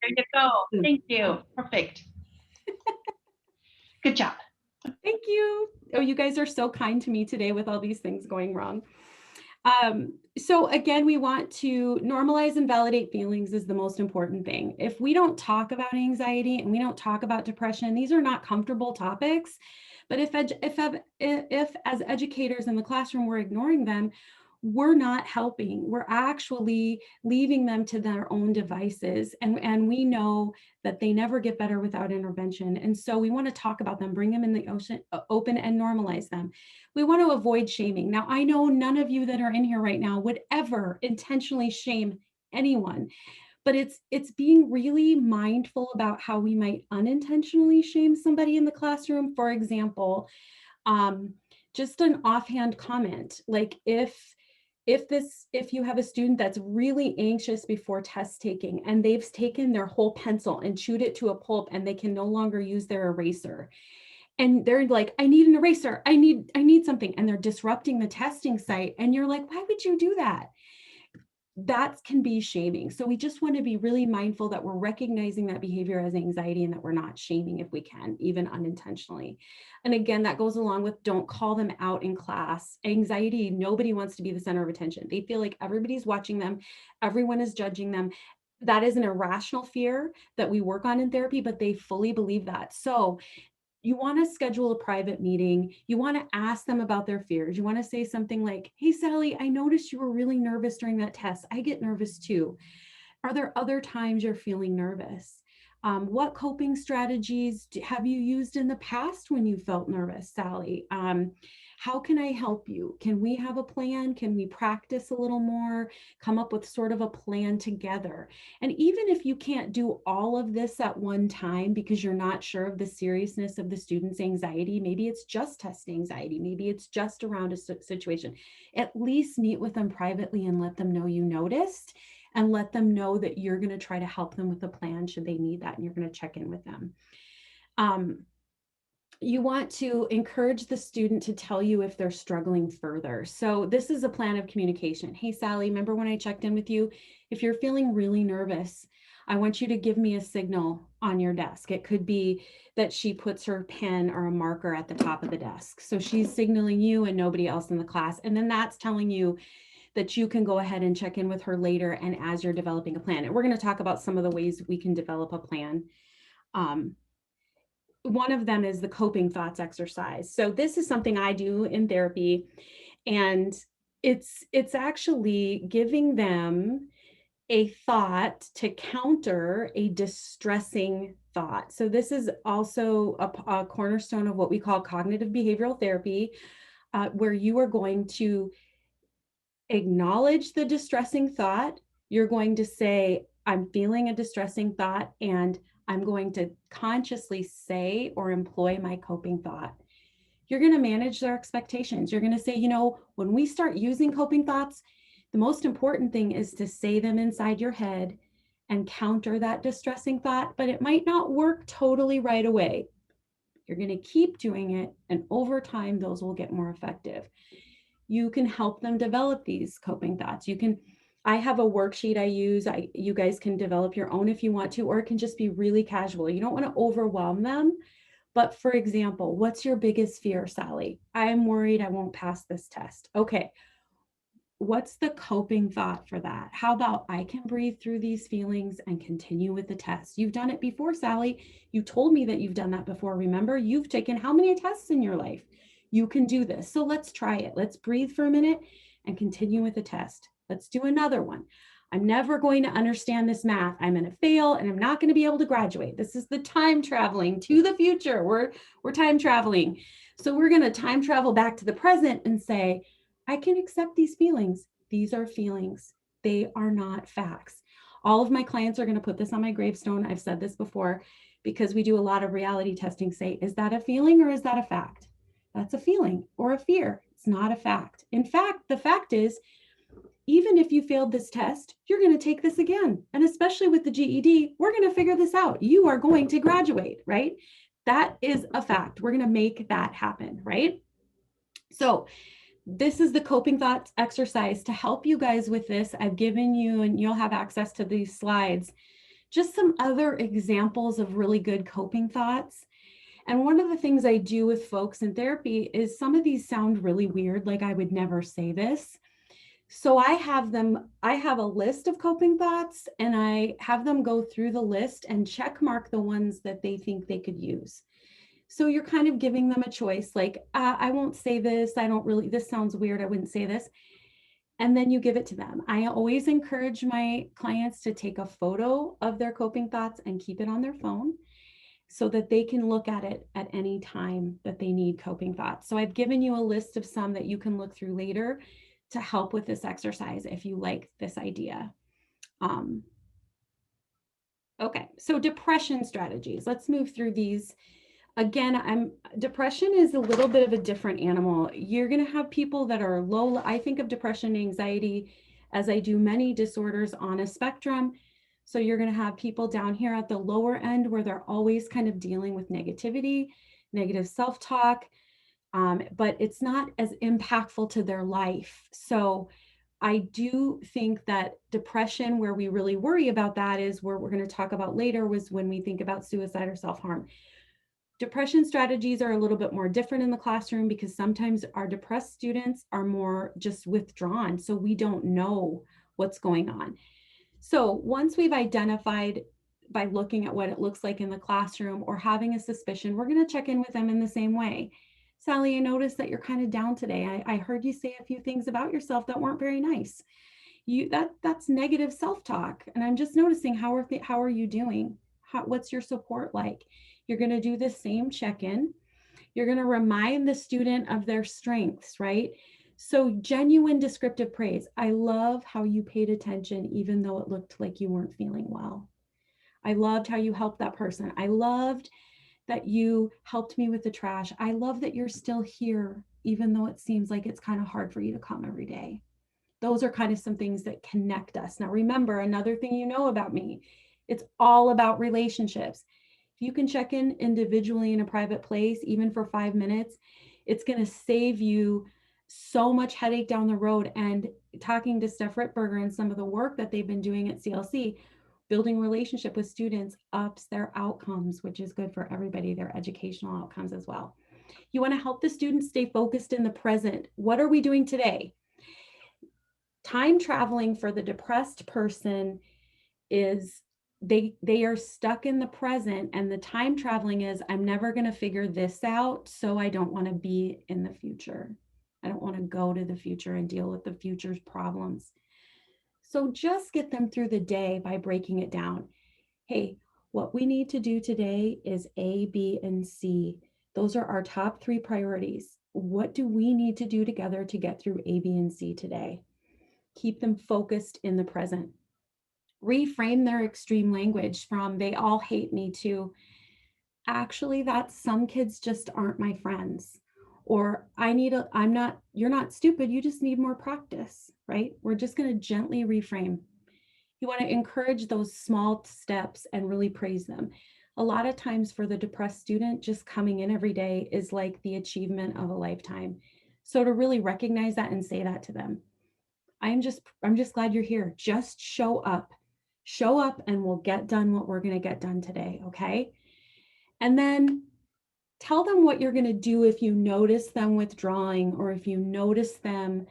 There you go. Thank you. Perfect. Good job. Thank you. Oh, you guys are so kind to me today with all these things going wrong. So again, we want to normalize and validate feelings is the most important thing. If we don't talk about anxiety and we don't talk about depression, these are not comfortable topics. But if as educators in the classroom we're ignoring them, we're not helping. We're actually leaving them to their own devices. And we know that they never get better without intervention. And so we want to talk about them, bring them in the open and normalize them. We want to avoid shaming. Now, I know none of you that are in here right now would ever intentionally shame anyone, but it's being really mindful about how we might unintentionally shame somebody in the classroom. For example, um, just an offhand comment, like if you have a student that's really anxious before test taking and they've taken their whole pencil and chewed it to a pulp and they can no longer use their eraser, and they're like, I need an eraser, I need something, and they're disrupting the testing site, and you're like, why would you do that? That can be shaming. So we just want to be really mindful that we're recognizing that behavior as anxiety and that we're not shaming if we can, even unintentionally. And again, that goes along with don't call them out in class. Anxiety, nobody wants to be the center of attention. They feel like everybody's watching them, everyone is judging them. That is an irrational fear that we work on in therapy, but they fully believe that. So you want to schedule a private meeting. You want to ask them about their fears. You want to say something like, hey, Sally, I noticed you were really nervous during that test. I get nervous too. Are there other times you're feeling nervous? What coping strategies have you used in the past when you felt nervous, Sally? How can I help you? Can we have a plan? Can we practice a little more? Come up with sort of a plan together. And even if you can't do all of this at one time because you're not sure of the seriousness of the student's anxiety, maybe it's just test anxiety, maybe it's just around a situation, at least meet with them privately and let them know you noticed, and let them know that you're going to try to help them with a plan should they need that, and you're going to check in with them. Um, you want to encourage the student to tell you if they're struggling further. So this is a plan of communication. Hey, Sally, remember when I checked in with you? If you're feeling really nervous, I want you to give me a signal on your desk. It could be that she puts her pen or a marker at the top of the desk. So she's signaling you and nobody else in the class. And then that's telling you that you can go ahead and check in with her later and as you're developing a plan. And we're going to talk about some of the ways we can develop a plan. Um, One of them is the coping thoughts exercise. So this is something I do in therapy, and it's actually giving them a thought to counter a distressing thought. So this is also a cornerstone of what we call cognitive behavioral therapy, where you are going to acknowledge the distressing thought. You're going to say, I'm feeling a distressing thought, and I'm going to consciously say or employ my coping thought. You're going to manage their expectations. You're going to say, when we start using coping thoughts, the most important thing is to say them inside your head and counter that distressing thought, but it might not work totally right away. You're going to keep doing it, and over time, those will get more effective. You can help them develop these coping thoughts. I have a worksheet I use. You guys can develop your own if you want to, or it can just be really casual. You don't want to overwhelm them. But for example, what's your biggest fear, Sally? I am worried I won't pass this test. Okay, what's the coping thought for that? How about I can breathe through these feelings and continue with the test? You've done it before, Sally. You told me that you've done that before. Remember, you've taken how many tests in your life? You can do this. So let's try it. Let's breathe for a minute and continue with the test. Let's do another one. I'm never going to understand this math. I'm going to fail and I'm not going to be able to graduate. This is the time traveling to the future. We're time traveling. So we're going to time travel back to the present and say, I can accept these feelings. These are feelings. They are not facts. All of my clients are going to put this on my gravestone. I've said this before because we do a lot of reality testing. Say, is that a feeling or is that a fact? That's a feeling or a fear. It's not a fact. In fact, the fact is, even if you failed this test, you're going to take this again. And especially with the GED, we're going to figure this out. You are going to graduate, right? That is a fact. We're going to make that happen, right? So this is the coping thoughts exercise to help you guys with this. I've given you, and you'll have access to these slides just some other examples of really good coping thoughts. And one of the things I do with folks in therapy is some of these sound really weird, like I would never say this. So I have a list of coping thoughts and I have them go through the list and check mark the ones that they think they could use. So you're kind of giving them a choice, like, I won't say this. I don't really, this sounds weird. I wouldn't say this. And then you give it to them. I always encourage my clients to take a photo of their coping thoughts and keep it on their phone so that they can look at it at any time that they need coping thoughts. So I've given you a list of some that you can look through later to help with this exercise if you like this idea. Um, okay, so depression strategies. Let's move through these. Again, depression is a little bit of a different animal. You're going to have people that are low. I think of depression and anxiety as I do many disorders on a spectrum. So you're going to have people down here at the lower end where they're always kind of dealing with negativity, negative self-talk, but it's not as impactful to their life. So I do think that depression, where we really worry about that, is where we're going to talk about later, was when we think about suicide or self-harm. Depression strategies are a little bit more different in the classroom because sometimes our depressed students are more just withdrawn. So we don't know what's going on. So once we've identified by looking at what it looks like in the classroom or having a suspicion, we're going to check in with them in the same way. Sally, I noticed that you're kind of down today. I heard you say a few things about yourself that weren't very nice. That's negative self-talk. And I'm just noticing how are you doing? What's your support like? You're going to do the same check-in. You're going to remind the student of their strengths, right? So genuine descriptive praise. I love how you paid attention, even though it looked like you weren't feeling well. I loved how you helped that person. I loved that you helped me with the trash. I love that you're still here, even though it seems like it's kind of hard for you to come every day. Those are kind of some things that connect us. Now, remember, another thing you know about me, it's all about relationships. If you can check in individually in a private place, even for 5 minutes, it's going to save you so much headache down the road. And talking to Steph Rittberger and some of the work that they've been doing at CLC, building relationship with students ups their outcomes, which is good for everybody, their educational outcomes as well. You want to help the students stay focused in the present. What are we doing today? Time traveling for the depressed person is they are stuck in the present, and the time traveling is, I'm never going to figure this out, so I don't want to be in the future. I don't want to go to the future and deal with the future's problems. So just get them through the day by breaking it down. Hey, what we need to do today is A, B, and C. Those are our top 3 priorities. What do we need to do together to get through A, B, and C today? Keep them focused in the present. Reframe their extreme language from they all hate me to actually that's some kids just aren't my friends, or you're not stupid, you just need more practice, right? We're just going to gently reframe. You want to encourage those small steps and really praise them. A lot of times for the depressed student, just coming in every day is like the achievement of a lifetime. So to really recognize that and say that to them, I'm just glad you're here. Just show up. Show up and we'll get done what we're going to get done today, okay? And then tell them what you're going to do if you notice them withdrawing, or if you notice them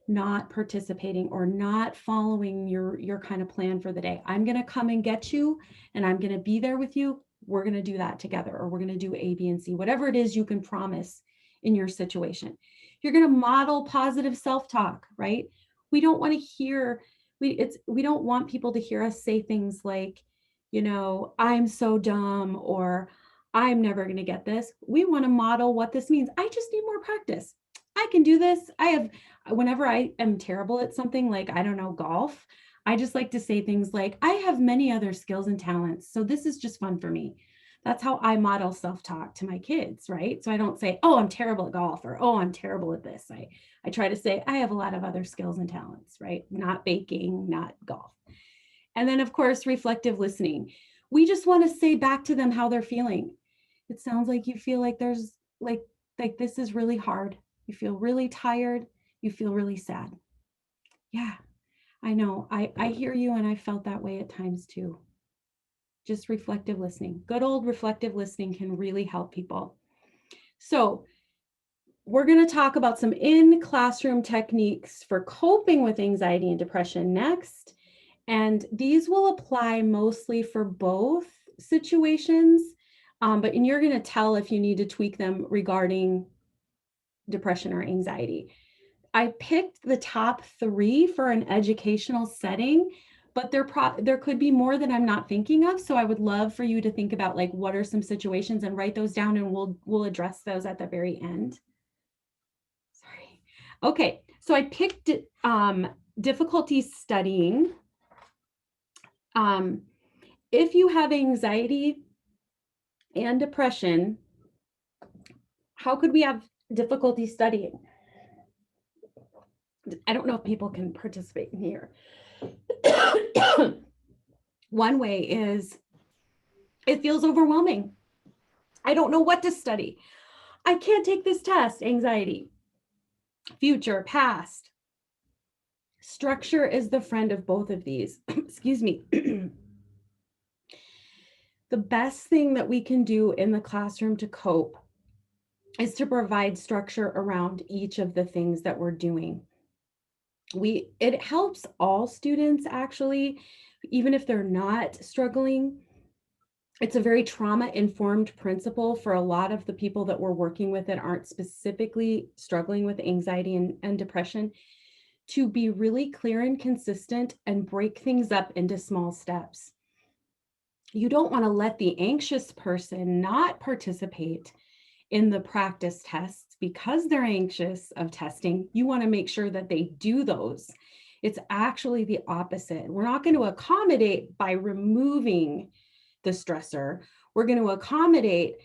not participating or not following your kind of plan for the day. I'm going to come and get you and I'm going to be there with you. We're going to do that together, or we're going to do A, B, and C, whatever it is you can promise in your situation. You're going to model positive self-talk, right? We don't want to hear, we don't want people to hear us say things like, I'm so dumb, or I'm never going to get this. We want to model what this means. I just need more practice. I can do this. Whenever I am terrible at something, like, I don't know, golf, I just like to say things like, I have many other skills and talents, so this is just fun for me. That's how I model self-talk to my kids, right? So I don't say, oh, I'm terrible at golf, or, oh, I'm terrible at this. I try to say, I have a lot of other skills and talents, right? Not baking, not golf. And then, of course, reflective listening. We just want to say back to them how they're feeling. It sounds like you feel like there's like this is really hard. You feel really tired. You feel really sad. Yeah, I know. I hear you, and I felt that way at times too. Just reflective listening. Good old reflective listening can really help people. So we're going to talk about some in-classroom techniques for coping with anxiety and depression next. And these will apply mostly for both situations, and you're going to tell if you need to tweak them regarding depression or anxiety. I picked the top 3 for an educational setting, but there could be more that I'm not thinking of. So I would love for you to think about, like, what are some situations, and write those down, and we'll address those at the very end. Sorry. Okay, so I picked difficulty studying. If you have anxiety and depression, how could we have difficulty studying? I don't know if people can participate in here. One way is it feels overwhelming. I don't know what to study. I can't take this test. Anxiety. Future, past. Structure is the friend of both of these. Excuse me. The best thing that we can do in the classroom to cope is to provide structure around each of the things that we're doing. It helps all students, actually, even if they're not struggling. It's a very trauma-informed principle for a lot of the people that we're working with that aren't specifically struggling with anxiety and depression, to be really clear and consistent and break things up into small steps. You don't want to let the anxious person not participate in the practice tests because they're anxious of testing. You want to make sure that they do those. It's actually the opposite. We're not going to accommodate by removing the stressor. We're going to accommodate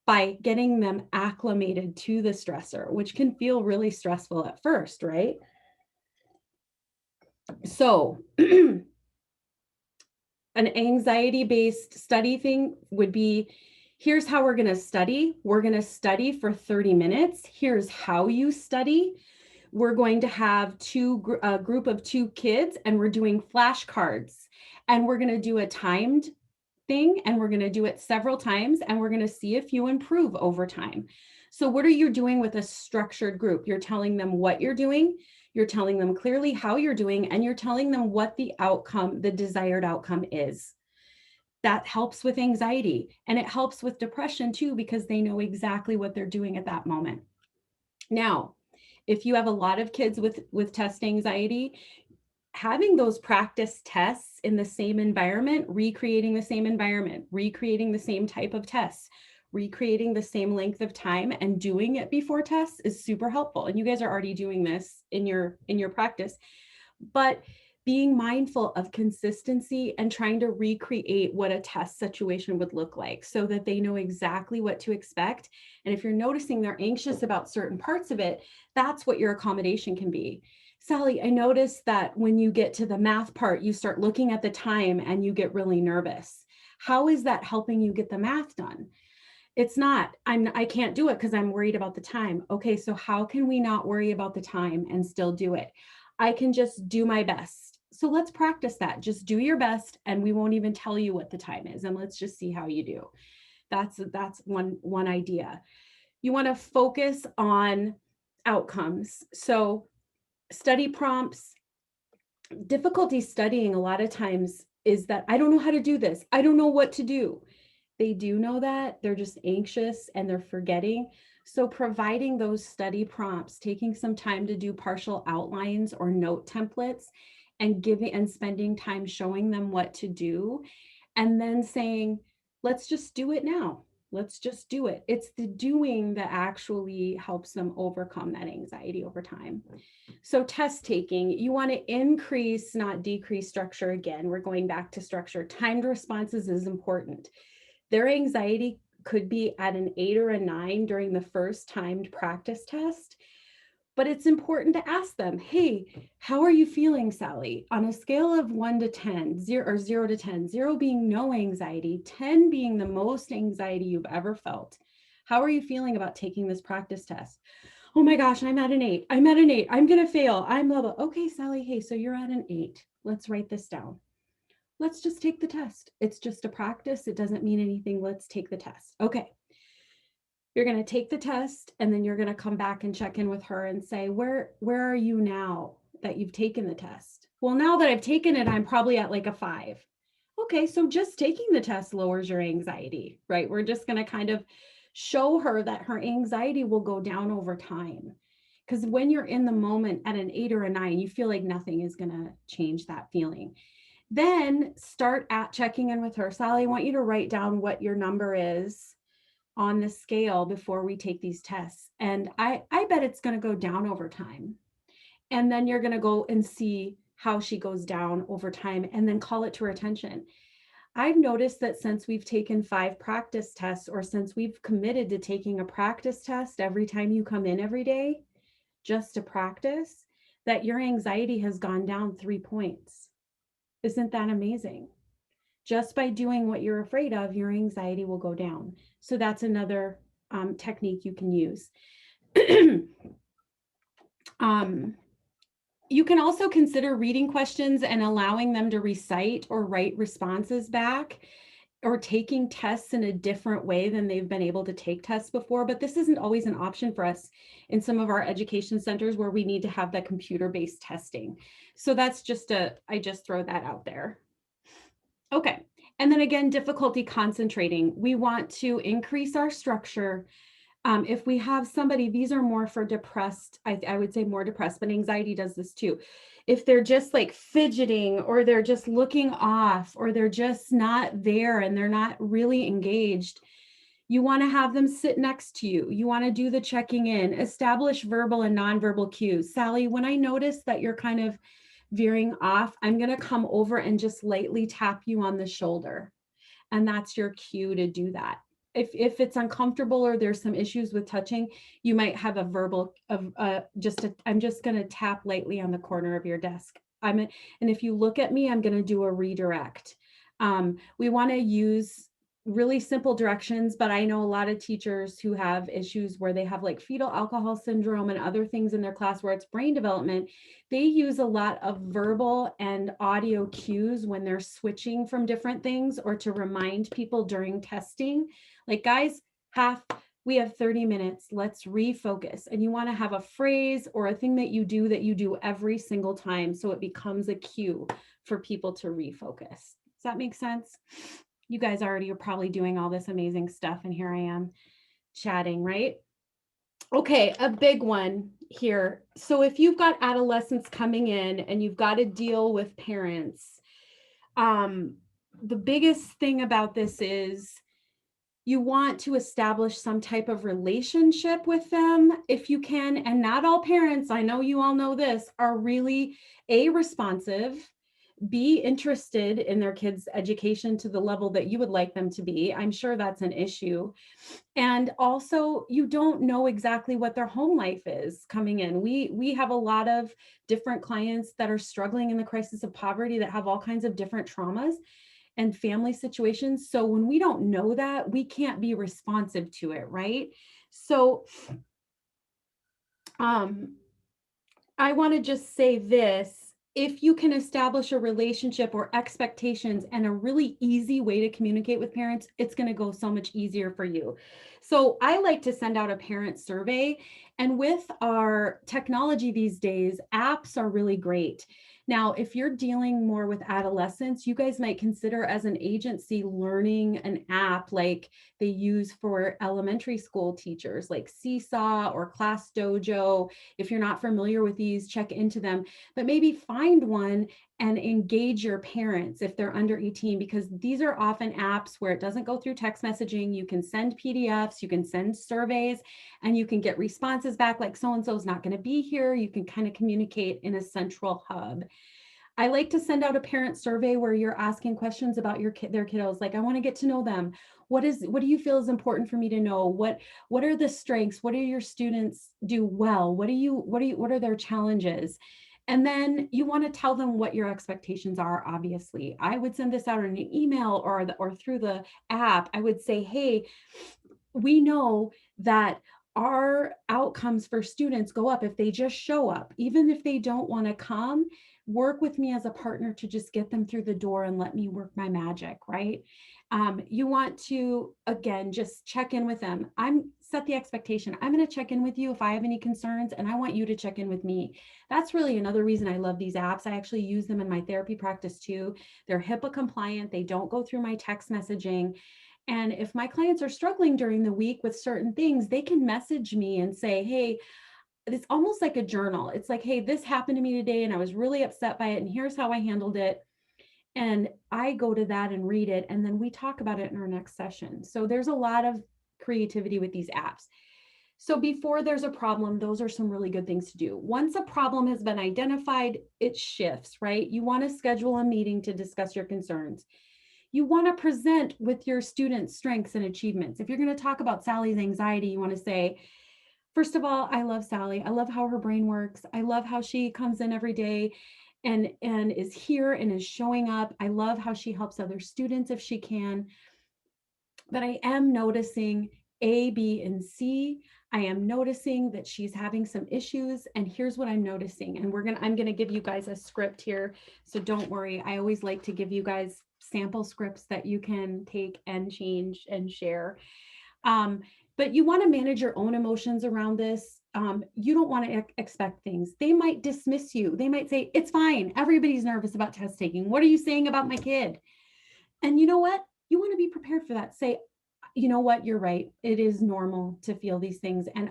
by getting them acclimated to the stressor, which can feel really stressful at first, right? So an anxiety-based study thing would be, here's how we're going to study. We're going to study for 30 minutes. Here's how you study. We're going to have a group of 2 kids, and we're doing flashcards, and we're going to do a timed thing, and we're going to do it several times, and we're going to see if you improve over time. So what are you doing with a structured group? You're telling them what you're doing. You're telling them clearly how you're doing, and you're telling them what the outcome, the desired outcome is. That helps with anxiety, and it helps with depression too, because they know exactly what they're doing at that moment. Now, if you have a lot of kids with test anxiety, having those practice tests in the same environment, recreating the same environment, recreating the same type of tests, recreating the same length of time, and doing it before tests is super helpful. And you guys are already doing this in your practice, but being mindful of consistency and trying to recreate what a test situation would look like so that they know exactly what to expect. And if you're noticing they're anxious about certain parts of it, that's what your accommodation can be. Sally, I noticed that when you get to the math part, you start looking at the time and you get really nervous. How is that helping you get the math done? It's not. I can't do it because I'm worried about the time. Okay, so how can we not worry about the time and still do it? I can just do my best. So let's practice that. Just do your best, and we won't even tell you what the time is, and let's just see how you do. That's one idea. You want to focus on outcomes. So study prompts. Difficulty studying a lot of times is that I don't know how to do this. I don't know what to do. They do know that. They're just anxious and they're forgetting. So providing those study prompts, taking some time to do partial outlines or note templates, and spending time showing them what to do, and then saying, let's just do it now. Let's just do it. It's the doing that actually helps them overcome that anxiety over time. So test taking, you want to increase, not decrease structure. Again, we're going back to structure. Timed responses is important. Their anxiety could be at an 8 or a 9 during the first timed practice test, but it's important to ask them, hey, how are you feeling, Sally? On a scale of 1 to 10, 0 to 10, 0 being no anxiety, 10 being the most anxiety you've ever felt. How are you feeling about taking this practice test? Oh my gosh, I'm at an 8. I'm at an 8. I'm going to fail. I'm blah, blah. Okay, Sally, hey, so you're at an 8. Let's write this down. let's just take the test. It's just a practice. It doesn't mean anything. Let's take the test. Okay. You're going to take the test and then you're going to come back and check in with her and say, where are you now that you've taken the test? Well, now that I've taken it, I'm probably at like a 5. Okay, so just taking the test lowers your anxiety, right? We're just going to kind of show her that her anxiety will go down over time. Because when you're in the moment at an 8 or a 9, you feel like nothing is going to change that feeling. Then start at checking in with her. Sally, I want you to write down what your number is on the scale before we take these tests. And I bet it's going to go down over time. And then you're going to go and see how she goes down over time and then call it to her attention. I've noticed that since we've taken 5 practice tests, or since we've committed to taking a practice test every time you come in every day, just to practice, that your anxiety has gone down 3 points. Isn't that amazing? Just by doing what you're afraid of, your anxiety will go down. So that's another technique you can use. You can also consider reading questions and allowing them to recite or write responses back, or taking tests in a different way than they've been able to take tests before. But this isn't always an option for us in some of our education centers where we need to have that computer-based testing. So that's just I just throw that out there. Okay. And then again, difficulty concentrating. We want to increase our structure. If we have somebody, these are more for depressed, I would say more depressed, but anxiety does this too. If they're just like fidgeting, or they're just looking off, or they're just not there and they're not really engaged, you want to have them sit next to you. You want to do the checking in, establish verbal and nonverbal cues. Sally, when I notice that you're kind of veering off, I'm going to come over and just lightly tap you on the shoulder. And that's your cue to do that. If it's uncomfortable or there's some issues with touching, you might have a verbal of I'm just going to tap lightly on the corner of your desk. And if you look at me, I'm going to do a redirect. We want to use really simple directions, but I know a lot of teachers who have issues where they have like fetal alcohol syndrome and other things in their class where it's brain development. They use a lot of verbal and audio cues when they're switching from different things, or to remind people during testing, like, guys, we have 30 minutes, let's refocus. And you want to have a phrase or a thing that you do every single time, so it becomes a cue for people to refocus. Does that make sense? You guys already are probably doing all this amazing stuff, and here I am chatting, right? Okay, a big one here. So if you've got adolescents coming in and you've got to deal with parents, the biggest thing about this is you want to establish some type of relationship with them if you can. And not all parents, I know you all know this, are really responsive, be interested in their kids' education to the level that you would like them to be. I'm sure that's an issue. And also, you don't know exactly what their home life is coming in. We have a lot of different clients that are struggling in the crisis of poverty, that have all kinds of different traumas and family situations. So when we don't know that, we can't be responsive to it, right? So I want to just say this. If you can establish a relationship or expectations and a really easy way to communicate with parents, it's going to go so much easier for you. So I like to send out a parent survey. And with our technology these days, apps are really great. Now, if you're dealing more with adolescents, you guys might consider as an agency learning an app like they use for elementary school teachers, like Seesaw or Class Dojo. If you're not familiar with these, check into them, but maybe find one and engage your parents if they're under 18, because these are often apps where it doesn't go through text messaging. You can send PDFs, you can send surveys, and you can get responses back like so-and-so is not going to be here. You can kind of communicate in a central hub. I like to send out a parent survey where you're asking questions about their kiddos. Like, I want to get to know them. What do you feel is important for me to know? What are the strengths? What do your students do well? What are their challenges? And then you want to tell them what your expectations are. Obviously, I would send this out in an email or through the app. I would say, hey, we know that our outcomes for students go up if they just show up, even if they don't want to come. work with me as a partner to just get them through the door and let me work my magic, right? You want to, again, just check in with them. Set the expectation. I'm going to check in with you if I have any concerns, and I want you to check in with me. That's really another reason I love these apps. I actually use them in my therapy practice too. They're HIPAA compliant. They don't go through my text messaging. And if my clients are struggling during the week with certain things, they can message me and say, hey, it's almost like a journal. It's like, hey, this happened to me today and I was really upset by it, and here's how I handled it. And I go to that and read it, and then we talk about it in our next session. So there's a lot of creativity with these apps. So before there's a problem, those are some really good things to do. Once a problem has been identified, it shifts, right? You want to schedule a meeting to discuss your concerns. You want to present with your students' strengths and achievements. If you're going to talk about Sally's anxiety, you want to say, first of all, I love Sally. I love how her brain works. I love how she comes in every day and is here and is showing up. I love how she helps other students if she can. But I am noticing A, B, and C. I am noticing that she's having some issues, and here's what I'm noticing. And I'm gonna give you guys a script here, so don't worry. I always like to give you guys sample scripts that you can take and change and share. But you want to manage your own emotions around this. You don't want to expect things. They might dismiss you. They might say, it's fine. Everybody's nervous about test taking. What are you saying about my kid? And you know what? You want to be prepared for that. Say, you know what? You're right. It is normal to feel these things. And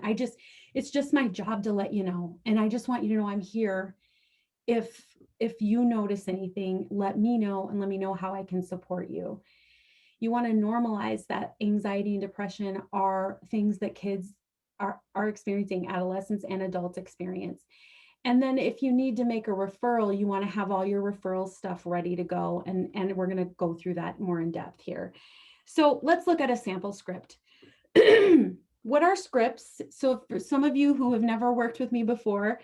it's just my job to let you know. And I just want you to know I'm here. If you notice anything, let me know, and let me know how I can support you. You want to normalize that anxiety and depression are things that kids are experiencing, adolescents and adults experience. And then if you need to make a referral, you want to have all your referral stuff ready to go. And we're going to go through that more in depth here. So let's look at a sample script. What are scripts? So for some of you who have never worked with me before,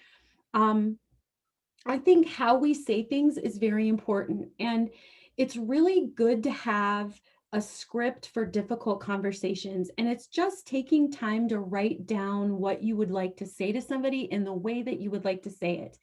I think how we say things is very important. And it's really good to have a script for difficult conversations. And it's just taking time to write down what you would like to say to somebody in the way that you would like to say it.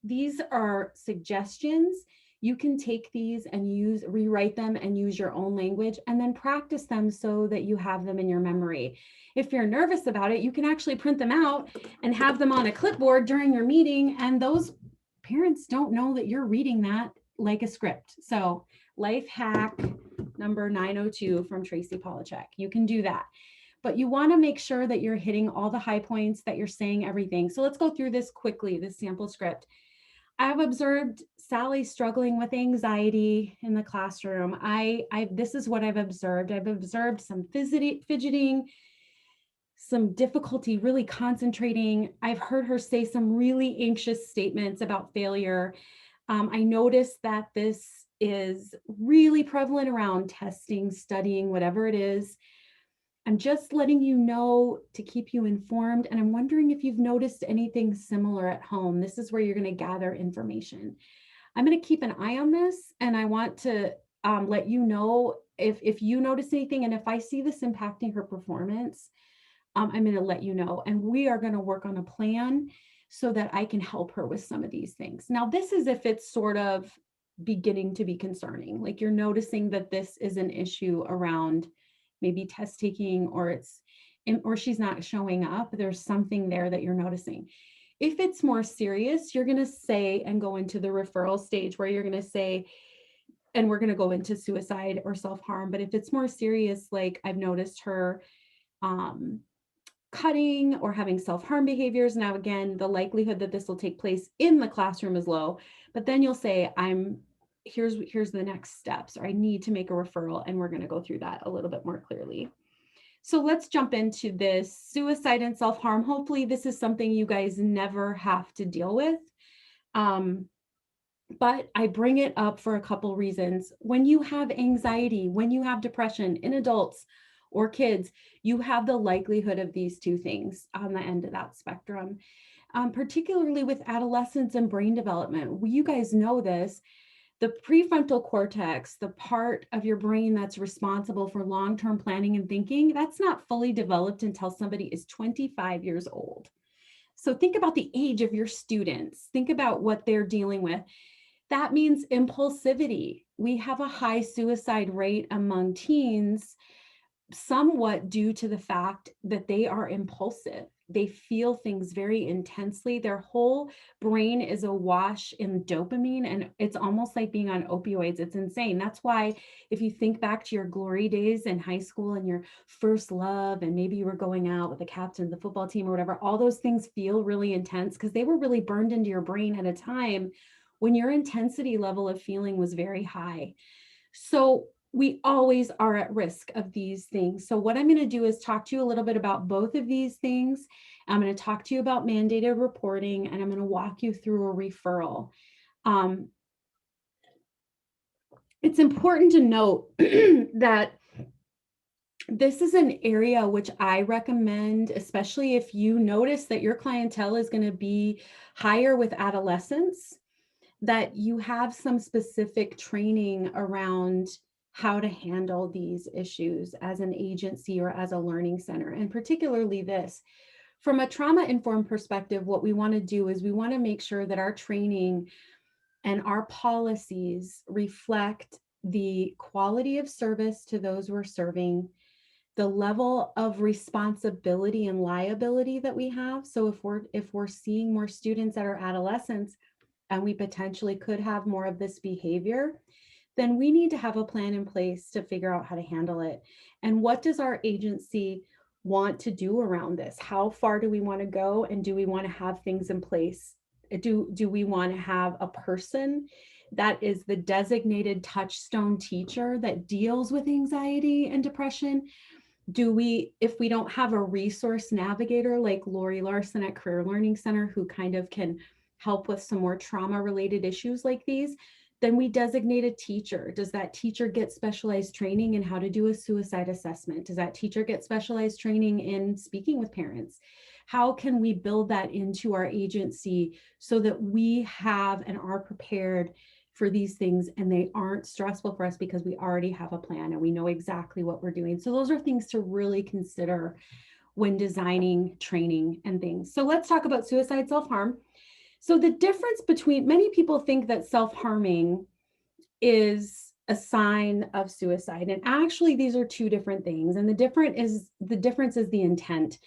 These are suggestions. You can take these and rewrite them and use your own language, and then practice them so that you have them in your memory. If you're nervous about it, you can actually print them out and have them on a clipboard during your meeting. And those parents don't know that you're reading that like a script. So life hack number 902 from Tracy Polachek. You can do that. But you want to make sure that you're hitting all the high points, that you're saying everything. So let's go through this quickly, this sample script. I've observed Sally struggling with anxiety in the classroom. This is what I've observed. I've observed some fidgeting, some difficulty really concentrating. I've heard her say some really anxious statements about failure. I noticed that this is really prevalent around testing, studying, whatever it is. I'm just letting you know to keep you informed. And I'm wondering if you've noticed anything similar at home. This is where you're going to gather information. I'm going to keep an eye on this, and I want to let you know if you notice anything. And if I see this impacting her performance, I'm going to let you know. And we are going to work on a plan so that I can help her with some of these things. Now, this is if it's sort of beginning to be concerning, like you're noticing that this is an issue around maybe test taking, or she's not showing up. There's something there that you're noticing. If it's more serious, you're going to say and go into the referral stage where you're going to say, and we're going to go into suicide or self-harm. But if it's more serious, like I've noticed her cutting or having self-harm behaviors. Now, again, the likelihood that this will take place in the classroom is low, but then you'll say, here's the next steps, or I need to make a referral. And we're going to go through that a little bit more clearly. So let's jump into this suicide and self-harm. Hopefully this is something you guys never have to deal with. But I bring it up for a couple reasons. When you have anxiety, when you have depression in adults or kids, you have the likelihood of these two things on the end of that spectrum, particularly with adolescence and brain development. You guys know this. The prefrontal cortex, the part of your brain that's responsible for long-term planning and thinking, that's not fully developed until somebody is 25 years old. So think about the age of your students. Think about what they're dealing with. That means impulsivity. We have a high suicide rate among teens, somewhat due to the fact that they are impulsive. They feel things very intensely. Their whole brain is awash in dopamine, and it's almost like being on opioids. It's insane. That's why, if you think back to your glory days in high school and your first love, and maybe you were going out with the captain of the football team or whatever, all those things feel really intense because they were really burned into your brain at a time when your intensity level of feeling was very high. So we always are at risk of these things. So what I'm going to do is talk to you a little bit about both of these things. I'm going to talk to you about mandated reporting, and I'm going to walk you through a referral. It's important to note that this is an area which I recommend, especially if you notice that your clientele is going to be higher with adolescents, that you have some specific training around how to handle these issues as an agency or as a learning center. And particularly this, from a trauma-informed perspective, what we want to do is we want to make sure that our training and our policies reflect the quality of service to those we're serving, the level of responsibility and liability that we have. So if we're seeing more students that are adolescents, and we potentially could have more of this behavior, then we need to have a plan in place to figure out how to handle it. And what does our agency want to do around this? How far do we want to go? And do we want to have things in place? Do we want to have a person that is the designated touchstone teacher that deals with anxiety and depression? If we don't have a resource navigator like Lori Larson at Career Learning Center, who kind of can help with some more trauma related issues like these, then we designate a teacher. Does that teacher get specialized training in how to do a suicide assessment? Does that teacher get specialized training in speaking with parents? How can we build that into our agency so that we have and are prepared for these things and they aren't stressful for us because we already have a plan and we know exactly what we're doing? So those are things to really consider when designing training and things. So let's talk about suicide, self-harm. So the difference between, many people think that self-harming is a sign of suicide. And actually these are two different things. And the difference is the intent.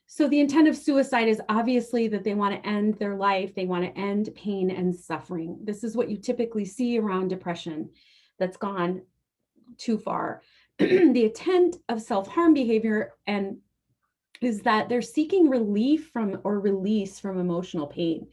So the intent of suicide is obviously that they want to end their life. They want to end pain and suffering. This is what you typically see around depression that's gone too far. The intent of self-harm behavior is that they're seeking relief from or release from emotional pain.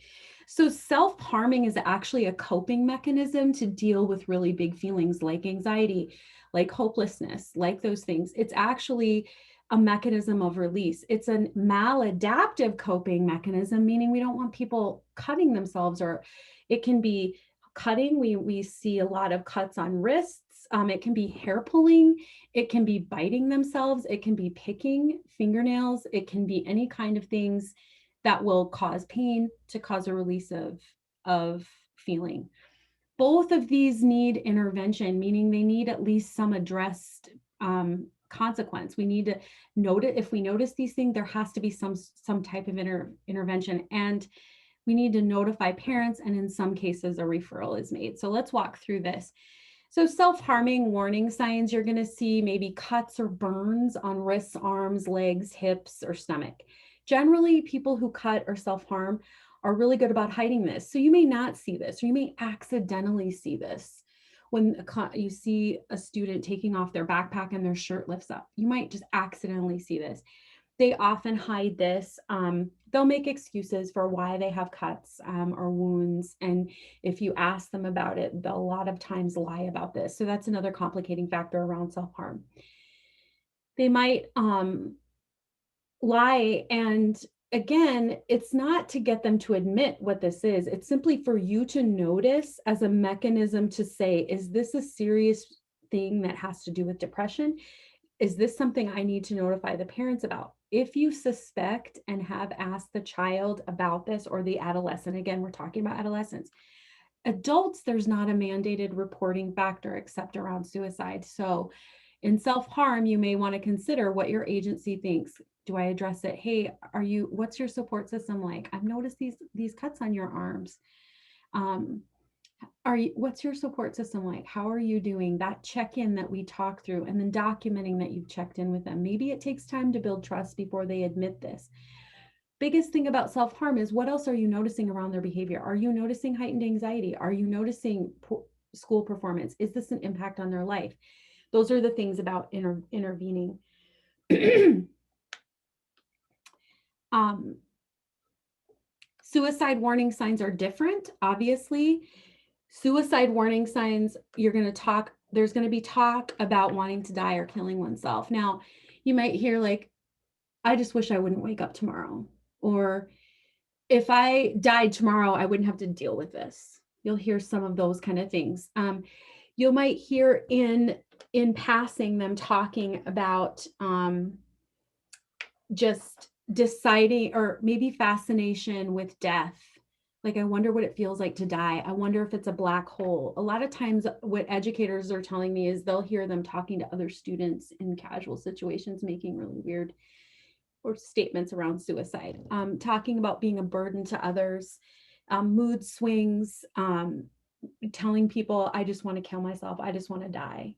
So self-harming is actually a coping mechanism to deal with really big feelings like anxiety, like hopelessness, like those things. It's actually a mechanism of release. It's a maladaptive coping mechanism, meaning we don't want people cutting themselves, or it can be cutting. We see a lot of cuts on wrists. It can be hair pulling. It can be biting themselves. It can be picking fingernails. It can be any kind of things that will cause pain to cause a release of feeling. Both of these need intervention, meaning they need at least some addressed consequence. We need to notice, if we notice these things, there has to be some type of intervention, and we need to notify parents, and in some cases a referral is made. So let's walk through this. So self-harming warning signs, you're going to see maybe cuts or burns on wrists, arms, legs, hips, or stomach. Generally, people who cut or self-harm are really good about hiding this. So you may not see this, or you may accidentally see this. When you see a student taking off their backpack and their shirt lifts up, you might just accidentally see this. They often hide this. They'll make excuses for why they have cuts or wounds. And if you ask them about it, they'll a lot of times lie about this. So that's another complicating factor around self-harm. They might lie. And again, it's not to get them to admit what this is. It's simply for you to notice as a mechanism to say, is this a serious thing that has to do with depression? Is this something I need to notify the parents about? If you suspect and have asked the child about this, or the adolescent, again, we're talking about adolescents. Adults, there's not a mandated reporting factor except around suicide. So in self-harm, you may want to consider what your agency thinks. Do I address it? Hey, what's your support system like? I've noticed these cuts on your arms. Um, what's your support system like? How are you doing? That check-in that we talk through, and then documenting that you've checked in with them. Maybe it takes time to build trust before they admit this. Biggest thing about self-harm is, what else are you noticing around their behavior? Are you noticing heightened anxiety? Are you noticing school performance? Is this an impact on their life? Those are the things about intervening. um, Suicide warning signs are different, obviously. Suicide warning signs, there's going to be talk about wanting to die or killing oneself. Now, you might hear like, I just wish I wouldn't wake up tomorrow. Or if I died tomorrow, I wouldn't have to deal with this. You'll hear some of those kind of things. You might hear in passing them talking about just deciding, or maybe fascination with death. Like, I wonder what it feels like to die. I wonder if it's a black hole. A lot of times what educators are telling me is they'll hear them talking to other students in casual situations, making really weird or statements around suicide, talking about being a burden to others, mood swings, telling people, I just want to kill myself. I just want to die.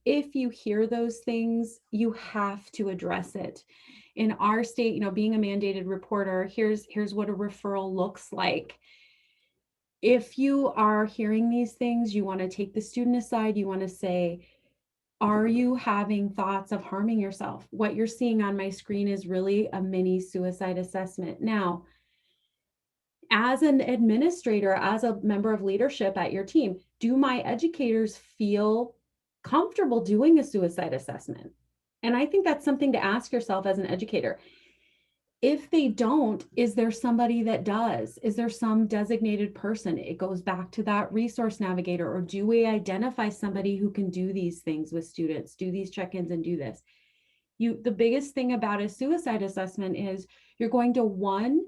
If you hear those things, you have to address it. In our state, being a mandated reporter, here's what a referral looks like. If you are hearing these things, you want to take the student aside, you want to say, are you having thoughts of harming yourself? What you're seeing on my screen is really a mini suicide assessment. Now, as an administrator, as a member of leadership at your team, do my educators feel comfortable doing a suicide assessment? And I think that's something to ask yourself as an educator. If they don't, is there somebody that does? Is there some designated person? It goes back to that resource navigator. Or do we identify somebody who can do these things with students, do these check-ins and do this? The biggest thing about a suicide assessment is you're going to, one,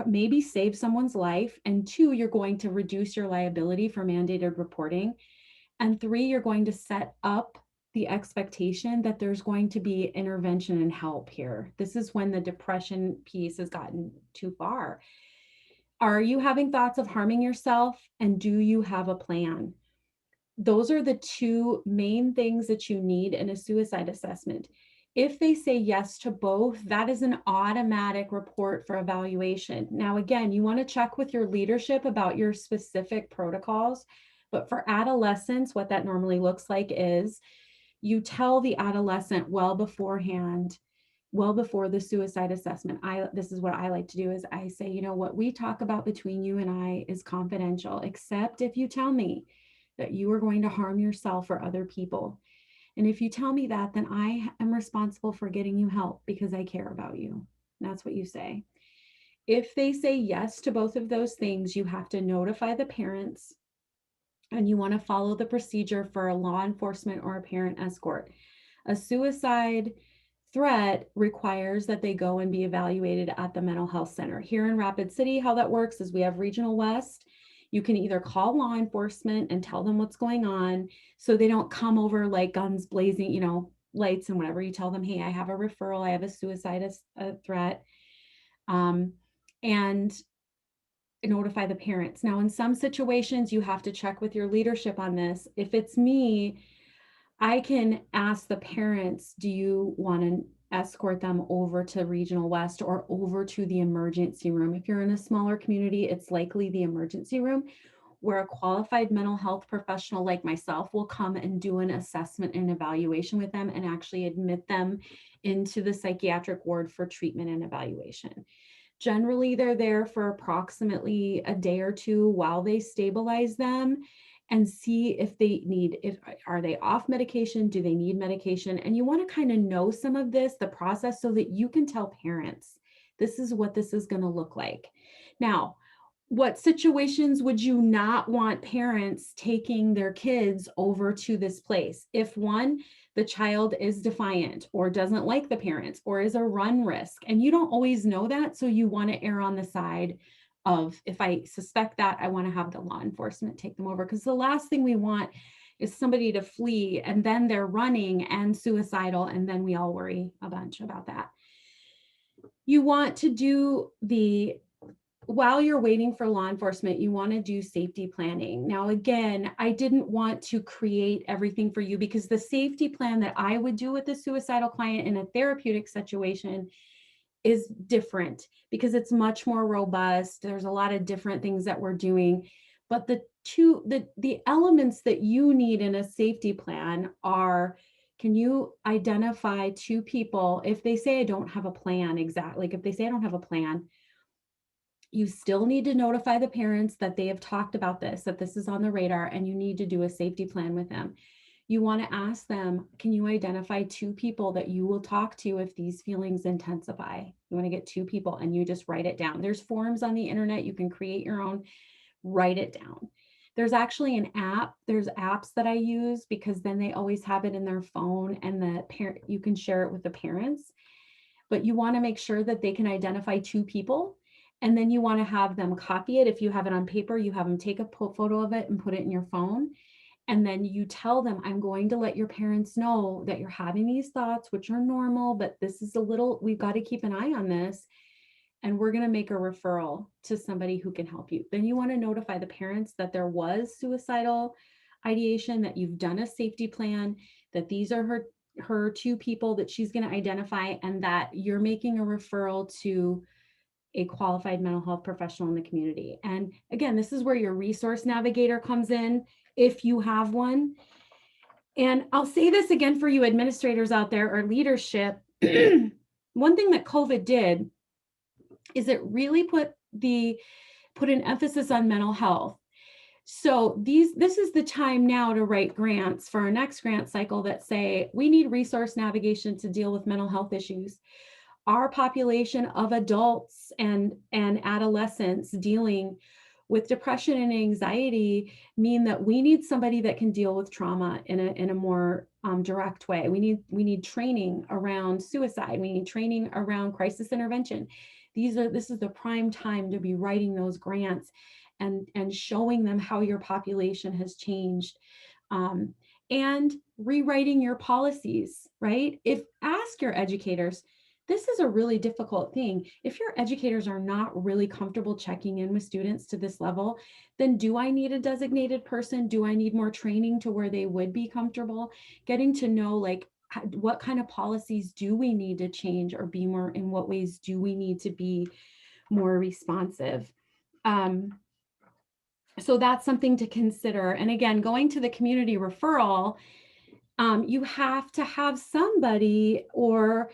maybe save someone's life, and two, you're going to reduce your liability for mandated reporting, and three, you're going to set up the expectation that there's going to be intervention and help here. This is when the depression piece has gotten too far. Are you having thoughts of harming yourself, and do you have a plan? Those are the two main things that you need in a suicide assessment. If they say yes to both, that is an automatic report for evaluation. Now, again, you want to check with your leadership about your specific protocols, but for adolescents, what that normally looks like is you tell the adolescent well beforehand, well before the suicide assessment. This is what I like to do, is I say, what we talk about between you and I is confidential, except if you tell me that you are going to harm yourself or other people. And if you tell me that, then I am responsible for getting you help because I care about you. That's what you say. If they say yes to both of those things, you have to notify the parents, and you want to follow the procedure for a law enforcement or a parent escort. A suicide threat requires that they go and be evaluated at the mental health center. Here in Rapid City, how that works is we have Regional West. You can either call law enforcement and tell them what's going on, so they don't come over like guns blazing, lights and whatever. You tell them, hey, I have a referral, I have a suicide threat, and notify the parents. Now, in some situations, you have to check with your leadership on this. If it's me, I can ask the parents, do you want to escort them over to Regional West or over to the emergency room? If you're in a smaller community, it's likely the emergency room, where a qualified mental health professional like myself will come and do an assessment and evaluation with them and actually admit them into the psychiatric ward for treatment and evaluation. Generally, they're there for approximately a day or two while they stabilize them and see if are they off medication? Do they need medication? And you want to kind of know some of this, the process, so that you can tell parents, this is what this is going to look like. Now, what situations would you not want parents taking their kids over to this place? If one, the child is defiant or doesn't like the parents or is a run risk, and you don't always know that, so you want to err on the side of, if I suspect that, I want to have the law enforcement take them over, because the last thing we want is somebody to flee, and then they're running and suicidal, and then we all worry a bunch about that. You want to do while you're waiting for law enforcement, you want to do safety planning. Now, again, I didn't want to create everything for you, because the safety plan that I would do with a suicidal client in a therapeutic situation is different, because it's much more robust. There's a lot of different things that we're doing. But the elements that you need in a safety plan are, can you identify 2 people? If they say I don't have a plan, exactly, like if they say I don't have a plan, you still need to notify the parents that they have talked about this, that this is on the radar, and you need to do a safety plan with them. You want to ask them, can you identify 2 people that you will talk to if these feelings intensify? You want to get 2 people, and you just write it down. There's forms on the internet. You can create your own, write it down. There's actually an app. There's apps that I use, because then they always have it in their phone, and you can share it with the parents. But you want to make sure that they can identify 2 people. And then you want to have them copy it. If you have it on paper, you have them take a photo of it and put it in your phone. And then you tell them, I'm going to let your parents know that you're having these thoughts, which are normal, but this is we've got to keep an eye on this. And we're going to make a referral to somebody who can help you. Then you want to notify the parents that there was suicidal ideation, that you've done a safety plan, that these are her 2 people that she's going to identify, and that you're making a referral to a qualified mental health professional in the community. And again, this is where your resource navigator comes in, if you have one. And I'll say this again for you administrators out there, or leadership. One thing that COVID did is it really put an emphasis on mental health. So this is the time now to write grants for our next grant cycle that say we need resource navigation to deal with mental health issues. Our population of adults and adolescents dealing with depression and anxiety mean that we need somebody that can deal with trauma in a more direct way. We need training around suicide. We need training around crisis intervention. This is the prime time to be writing those grants and showing them how your population has changed. And rewriting your policies, right? Ask your educators. This is a really difficult thing. If your educators are not really comfortable checking in with students to this level, then do I need a designated person? Do I need more training to where they would be comfortable? Getting to know, like, what kind of policies do we need to change or be more, in what ways do we need to be more responsive? So that's something to consider. And again, going to the community referral, you have to have somebody or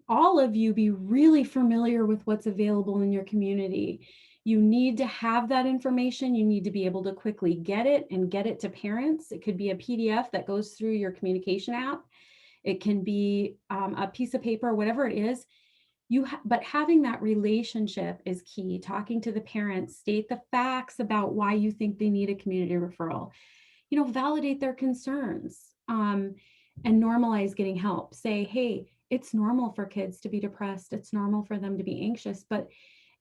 all of you be really familiar with what's available in your community. You need to have that information. You need to be able to quickly get it and get it to parents. It could be a PDF that goes through your communication app. It can be a piece of paper, whatever it is. But having that relationship is key. Talking to the parents, state the facts about why you think they need a community referral. Validate their concerns, and normalize getting help. Say, hey, it's normal for kids to be depressed. It's normal for them to be anxious. But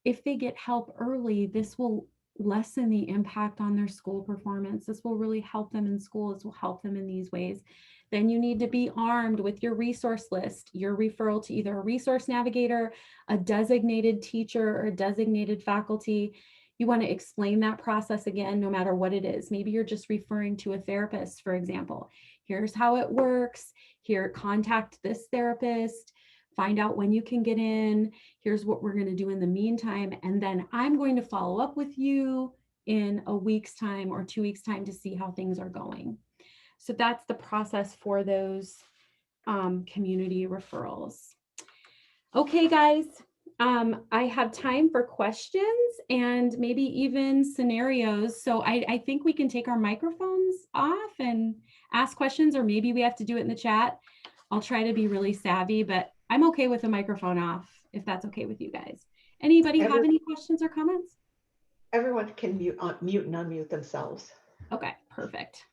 if they get help early, this will lessen the impact on their school performance. This will really help them in school. This will help them in these ways. Then you need to be armed with your resource list, your referral to either a resource navigator, a designated teacher, or a designated faculty. You want to explain that process again, no matter what it is. Maybe you're just referring to a therapist, for example. Here's how it works. Here, contact this therapist. Find out when you can get in. Here's what we're going to do in the meantime. And then I'm going to follow up with you in a week's time or 2 weeks' time to see how things are going. So that's the process for those community referrals. Okay, guys, I have time for questions and maybe even scenarios. So I think we can take our microphones off and ask questions, or maybe we have to do it in the chat. I'll try to be really savvy, but I'm okay with the microphone off, if that's okay with you guys. Anybody have any questions or comments? Everyone can mute and unmute themselves. Okay, perfect.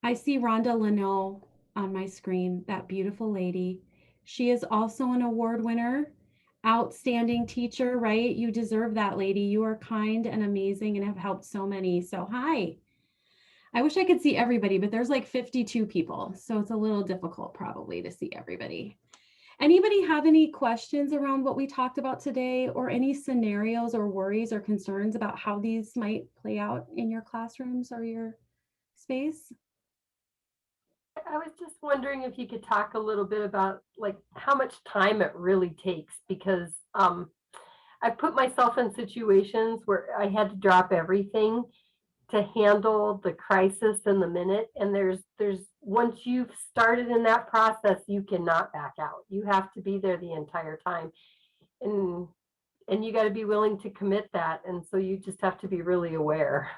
I see Rhonda on my screen, that beautiful lady. She is also an award winner outstanding teacher, right? You deserve that, lady. You are kind and amazing and have helped so many. So hi. I wish I could see everybody, but there's like 52 people. So it's a little difficult probably to see everybody. Anybody have any questions around what we talked about today, or any scenarios or worries or concerns about how these might play out in your classrooms or your space? I was just wondering if you could talk a little bit about like how much time it really takes, because I've put myself in situations where I had to drop everything to handle the crisis in the minute. And there's once you've started in that process, you cannot back out. You have to be there the entire time. And and you got to be willing to commit that. And so you just have to be really aware.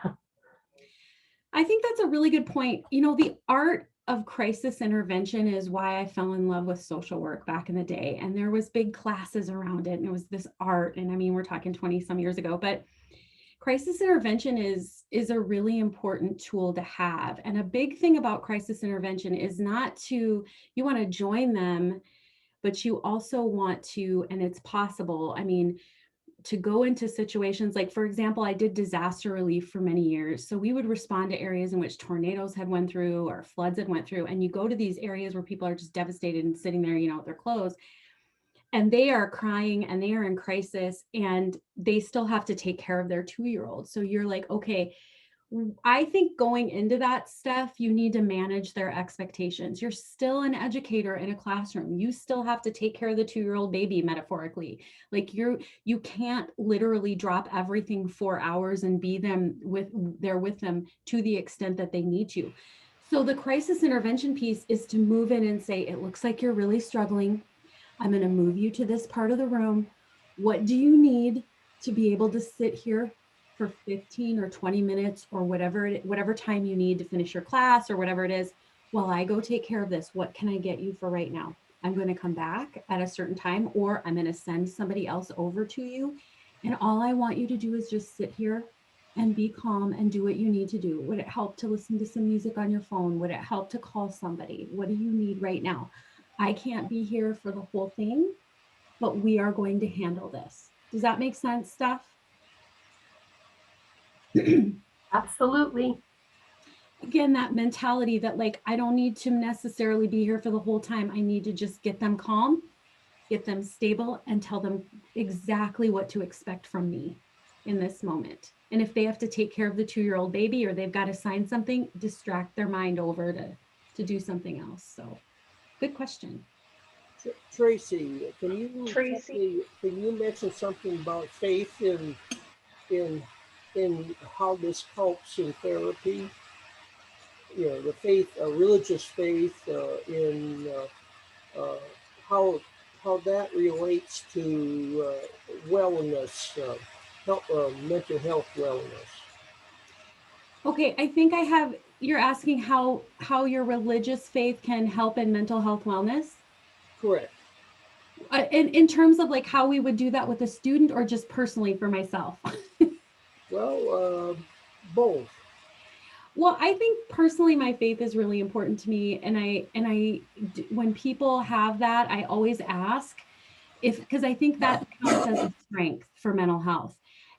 I think that's a really good point. You know, the art of crisis intervention is why I fell in love with social work back in the day. And there was big classes around it, and it was this art. And I mean, we're talking 20 some years ago, but crisis intervention is a really important tool to have. And a big thing about crisis intervention is not to, you want to join them, but you also want to, and it's possible, I mean, to go into situations like, for example, I did disaster relief for many years. So we would respond to areas in which tornadoes had went through or floods had went through. And you go to these areas where people are just devastated and sitting there, you know, with their clothes, and they are crying and they are in crisis, and they still have to take care of their 2-year-old. So you're like, okay, I think going into that stuff, you need to manage their expectations. You're still an educator in a classroom. You still have to take care of the 2-year-old baby, metaphorically. Like you can't literally drop everything 4 hours and be there with them to the extent that they need to. So the crisis intervention piece is to move in and say, it looks like you're really struggling. I'm going to move you to this part of the room. What do you need to be able to sit here for 15 or 20 minutes or whatever time you need to finish your class or whatever it is, while I go take care of this? What can I get you for right now? I'm going to come back at a certain time, or I'm going to send somebody else over to you. And all I want you to do is just sit here and be calm and do what you need to do. Would it help to listen to some music on your phone? Would it help to call somebody? What do you need right now? I can't be here for the whole thing, but we are going to handle this. Does that make sense, Steph? Absolutely. Again, that mentality that like, I don't need to necessarily be here for the whole time. I need to just get them calm, get them stable, and tell them exactly what to expect from me in this moment. And if they have to take care of the 2-year-old baby, or they've got to sign something, distract their mind over to do something else. So good question. Tracy, can Tracy? you mention something about faith in in how this helps in therapy? You know, the faith, religious faith, in uh, how how that relates to wellness, mental health wellness. Okay, I think you're asking how your religious faith can help in mental health wellness. Correct. In terms of like how we would do that with a student, or just personally for myself? Well, both. Well, I think personally my faith is really important to me, and when people have that, I always ask if, because I think that counts as a strength for mental health.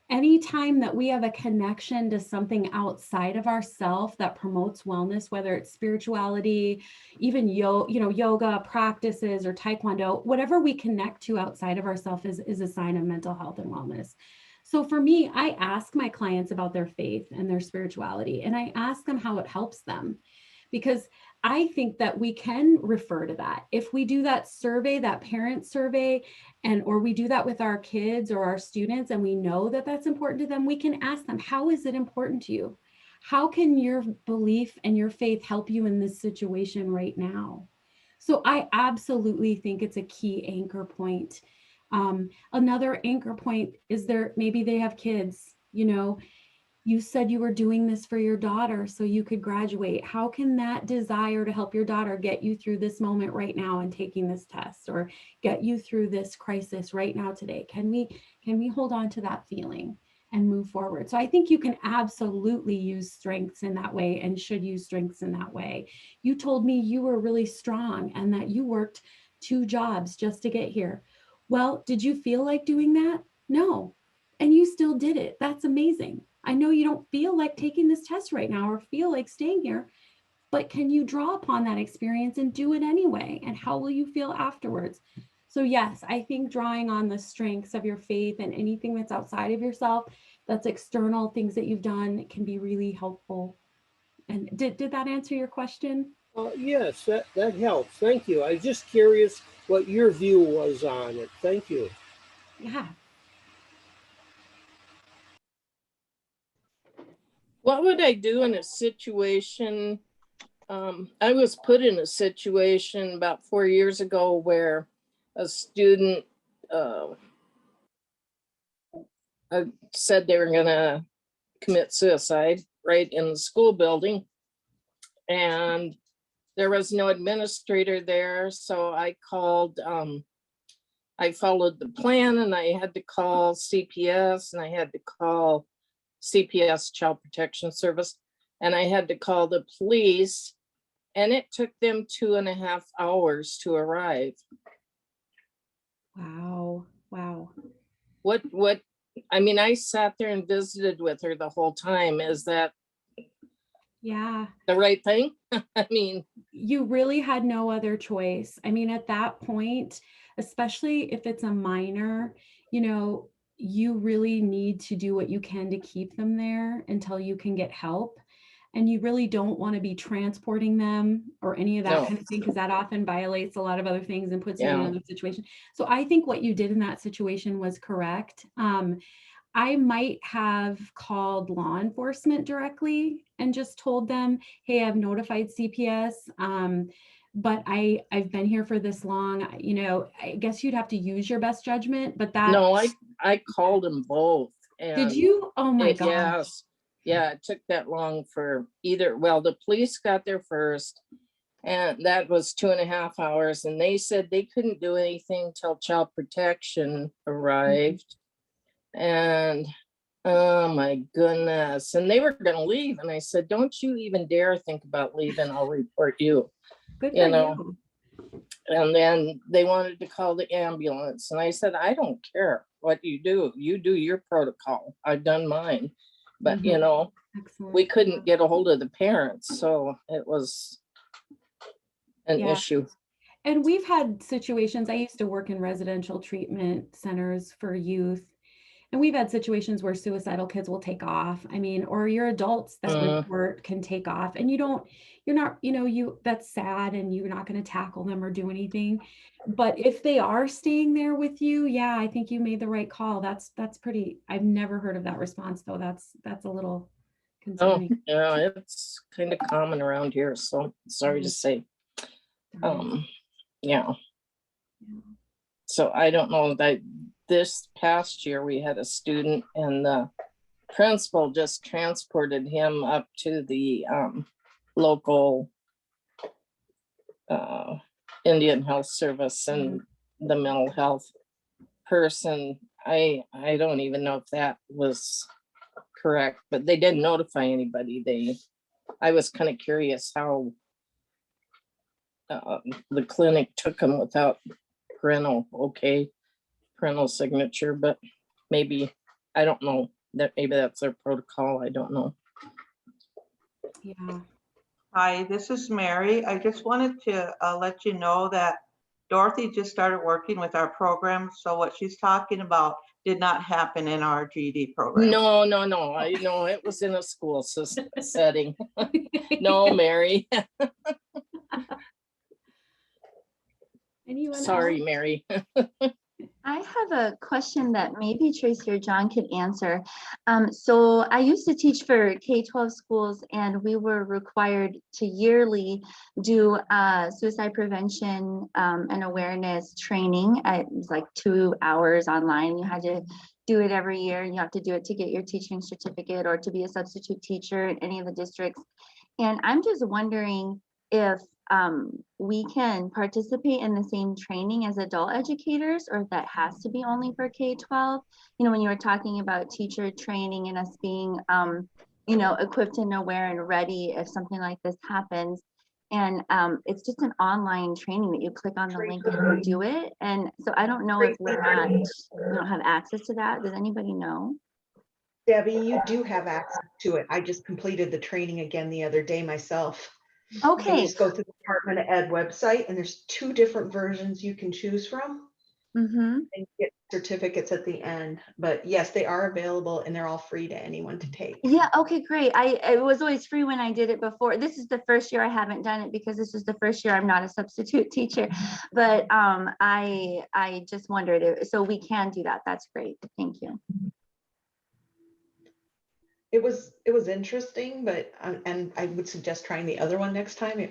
Anytime that we have a connection to something outside of ourself that promotes wellness, whether it's spirituality, even yoga practices or taekwondo, whatever we connect to outside of ourselves is a sign of mental health and wellness. So for me, I ask my clients about their faith and their spirituality, and I ask them how it helps them, because I think that we can refer to that. If we do that survey, that parent survey, or we do that with our kids or our students, and we know that that's important to them, we can ask them, how is it important to you? How can your belief and your faith help you in this situation right now? So I absolutely think it's a key anchor point. Another anchor point is maybe they have kids, you said you were doing this for your daughter so you could graduate. How can that desire to help your daughter get you through this moment right now and taking this test, or get you through this crisis right now today? Can we hold on to that feeling and move forward? So I think you can absolutely use strengths in that way, and should use strengths in that way. You told me you were really strong and that you worked 2 jobs just to get here. Well, did you feel like doing that? No. And you still did it. That's amazing. I know you don't feel like taking this test right now or feel like staying here, but can you draw upon that experience and do it anyway? And how will you feel afterwards? So yes, I think drawing on the strengths of your faith and anything that's outside of yourself, that's external things that you've done, can be really helpful. And did that answer your question? Yes, that helps. Thank you. I was just curious what your view was on it. Thank you. Yeah. What would I do in a situation? I was put in a situation about 4 years ago where a student uh, said they were going to commit suicide right in the school building. And there was no administrator there. So I called, I followed the plan, and I had to call CPS, and I had to call CPS, Child Protection Service, and I had to call the police, and it took them 2.5 hours to arrive. Wow. Wow. What, I mean, I sat there and visited with her the whole time. Is that Yeah. the right thing? I mean, You really had no other choice. I mean, at that point, especially if it's a minor, you really need to do what you can to keep them there until you can get help. And you really don't want to be transporting them or any of that No. kind of thing, because that often violates a lot of other things and puts you in Yeah. another situation. So I think what you did in that situation was correct. I might have called law enforcement directly and just told them, hey, I've notified CPS, but I've been here for this long. I guess you'd have to use your best judgment, but that. No, I called them both. Did And you? Oh my gosh. yes. Yeah, it took that long for either. Well, the police got there first, and that was 2.5 hours. And they said they couldn't do anything till Child Protection arrived. And oh my goodness. And they were going to leave. And I said, don't you even dare think about leaving. I'll report you. Good for You know. you. And then they wanted to call the ambulance. And I said, I don't care what you do. You do your protocol. I've done mine. But, Mhm. Excellent. we couldn't get a hold of the parents. So it was an Yeah. issue. And we've had situations. I used to work in residential treatment centers for youth. And we've had situations where suicidal kids will take off. I mean, or your adults that report can take off, and you're not, that's sad, and you're not going to tackle them or do anything. But if they are staying there with you, yeah, I think you made the right call. That's pretty, I've never heard of that response though. That's a little Oh, concerning. yeah, it's kind of common around here. So sorry to say. Yeah. So I don't know that this past year we had a student, and the principal just transported him up to the local Indian Health Service, and the mental health person. I don't even know if that was correct, but they didn't notify anybody. I was kind of curious how the clinic took him without parental signature, but maybe, I don't know, that maybe that's their protocol. I don't know. Yeah. Hi, this is Mary. I just wanted to let you know that Dorothy just started working with our program. So what she's talking about did not happen in our GED program. No. I know it was in a school setting. No, Mary. Anyone Sorry, else? Mary. I have a question that maybe Tracy or John could answer. So I used to teach for K-12 schools, and we were required to yearly do suicide prevention and awareness training. It was like 2 hours online. You had to do it every year, and you have to do it to get your teaching certificate or to be a substitute teacher in any of the districts. And I'm just wondering if we can participate in the same training as adult educators, or if that has to be only for K-12. When you were talking about teacher training and us being, equipped and aware and ready if something like this happens, And it's just an online training that you click on the link and do it. And so I don't know if we don't have access to that. Does anybody know? Debbie, you do have access to it. I just completed the training again the other day myself. And you Okay. just go to the Department of Ed website and there's 2 different versions you can choose from Mm-hmm. and get certificates at the end. But yes, they are available and they're all free to anyone to take. Yeah, okay, great. It was always free when I did it before. This is the first year I haven't done it because this is the first year I'm not a substitute teacher. But I just wondered, so we can do that. That's great. Thank you. It was interesting, but and I would suggest trying the other one next time.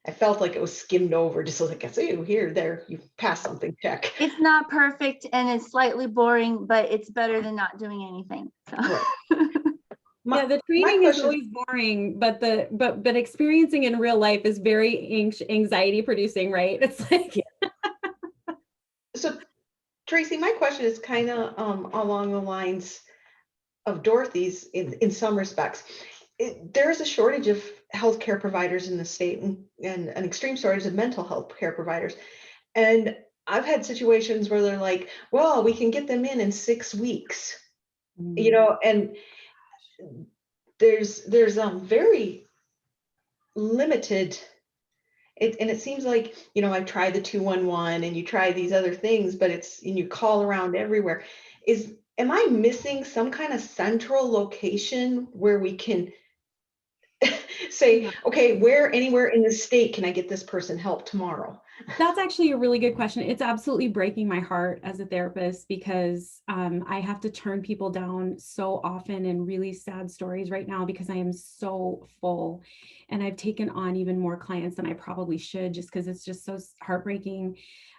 I felt like it was skimmed over, just like, oh, here, there, you passed something, check. It's not perfect and it's slightly boring, but it's better than not doing anything. So. Right. Yeah, the training is always boring, but but experiencing in real life is very anxiety producing, right? It's like So Tracy, my question is kind of along the lines of Dorothy's in some respects. There is a shortage of healthcare providers in the state and an extreme shortage of mental health care providers. And I've had situations where they're like, well, we can get them in 6 weeks, you know, and there's very limited. And it seems like, you know, I've tried the 211 and you try these other things, but and you call around everywhere. Am I missing some kind of central location where we can say, okay, anywhere in the state can I get this person help tomorrow? That's actually a really good question. It's absolutely breaking my heart as a therapist because I have to turn people down so often in really sad stories right now because I am so full and I've taken on even more clients than I probably should just because it's just so heartbreaking.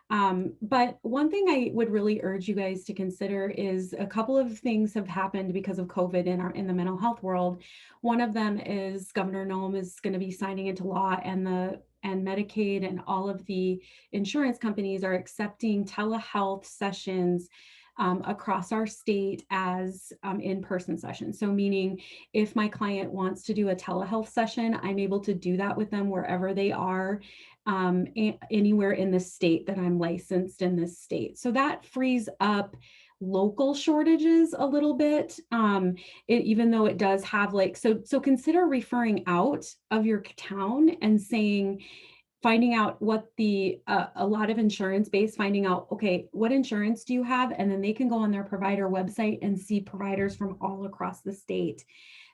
But one thing I would really urge you guys to consider is a couple of things have happened because of COVID in the mental health world. One of them is Governor Noem is going to be signing into law and Medicaid and all of the insurance companies are accepting telehealth sessions across our state as in-person sessions. So meaning if my client wants to do a telehealth session, I'm able to do that with them wherever they are, anywhere in the state that I'm licensed in this state. So that frees up local shortages a little bit, even though it does have so consider referring out of your town and finding out what a lot of insurance based, finding out, okay, what insurance do you have? And then they can go on their provider website and see providers from all across the state.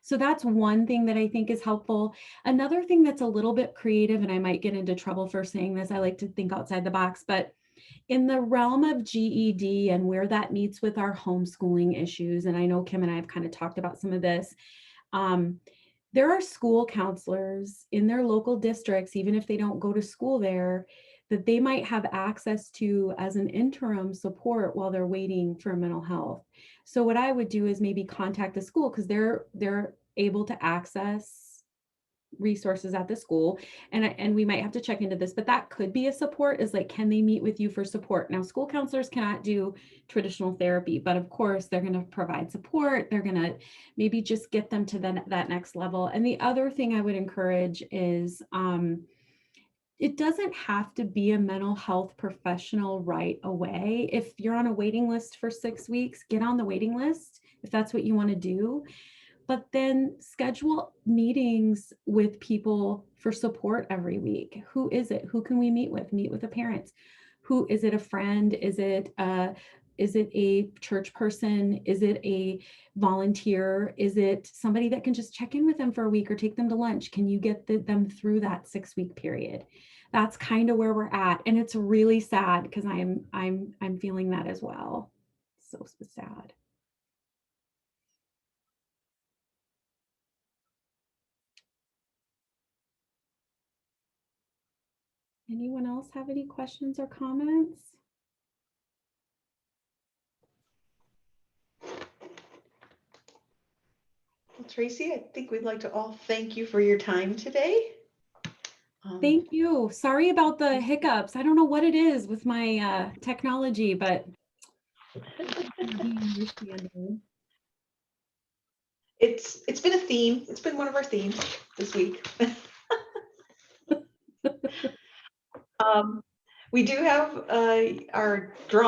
So that's one thing that I think is helpful. Another thing that's a little bit creative, and I might get into trouble for saying this, I like to think outside the box, but in the realm of GED and where that meets with our homeschooling issues, and I know Kim and I have kind of talked about some of this, there are school counselors in their local districts, even if they don't go to school there, that they might have access to as an interim support while they're waiting for mental health. So what I would do is maybe contact the school because they're able to access resources at the school, and we might have to check into this, but that could be a support, is like, can they meet with you for support? Now, school counselors cannot do traditional therapy, but of course they're going to provide support. They're going to maybe just get them to that next level. And the other thing I would encourage is it doesn't have to be a mental health professional right away. If you're on a waiting list for 6 weeks, get on the waiting list if that's what you want to do. But then schedule meetings with people for support every week. Who is it? Who can we meet with? Meet with the parents. Who is it? A friend? Is it a church person? Is it a volunteer? Is it somebody that can just check in with them for a week or take them to lunch? Can you get them through that 6-week period? That's kind of where we're at, and it's really sad because I'm feeling that as well. So sad. Anyone else have any questions or comments? Well, Tracy, I think we'd like to all thank you for your time today. Thank you. Sorry about the hiccups. I don't know what it is with my technology, but It's been a theme. It's been one of our themes this week. We do have our drawing.